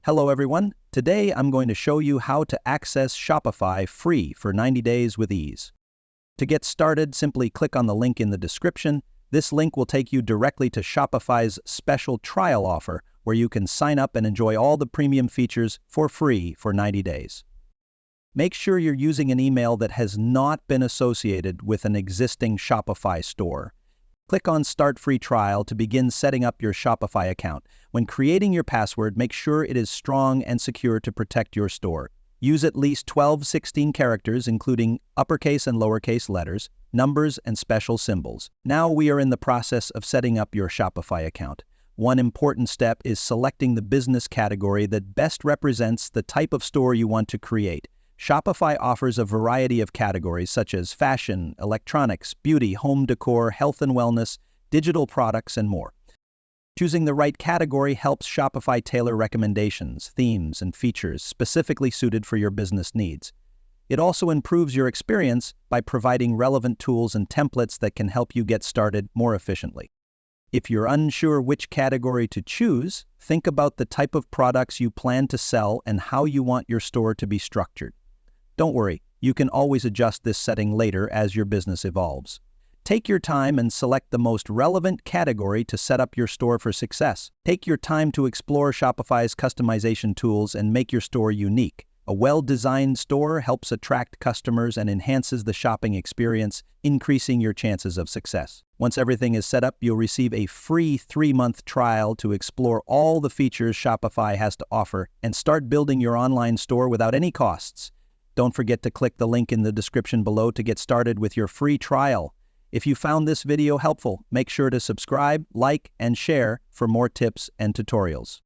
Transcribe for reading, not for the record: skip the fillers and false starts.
Hello everyone. Today I'm going to show you how to access Shopify free for 90 days with ease. To get started, simply click on the link in the description. This link will take you directly to Shopify's special trial offer where you can sign up and enjoy all the premium features for free for 90 days. Make sure you're using an email that has not been associated with an existing Shopify store. Click on Start Free Trial to begin setting up your Shopify account. When creating your password, make sure it is strong and secure to protect your store. Use at least 16 characters, including uppercase and lowercase letters, numbers, and special symbols. Now we are in the process of setting up your Shopify account. One important step is selecting the business category that best represents the type of store you want to create. Shopify offers a variety of categories such as fashion, electronics, beauty, home decor, health and wellness, digital products, and more. Choosing the right category helps Shopify tailor recommendations, themes, and features specifically suited for your business needs. It also improves your experience by providing relevant tools and templates that can help you get started more efficiently. If you're unsure which category to choose, think about the type of products you plan to sell and how you want your store to be structured. Don't worry, you can always adjust this setting later as your business evolves. Take your time and select the most relevant category to set up your store for success. Take your time to explore Shopify's customization tools and make your store unique. A well-designed store helps attract customers and enhances the shopping experience, increasing your chances of success. Once everything is set up, you'll receive a free 3-month trial to explore all the features Shopify has to offer and start building your online store without any costs. Don't forget to click the link in the description below to get started with your free trial. If you found this video helpful, make sure to subscribe, like, and share for more tips and tutorials.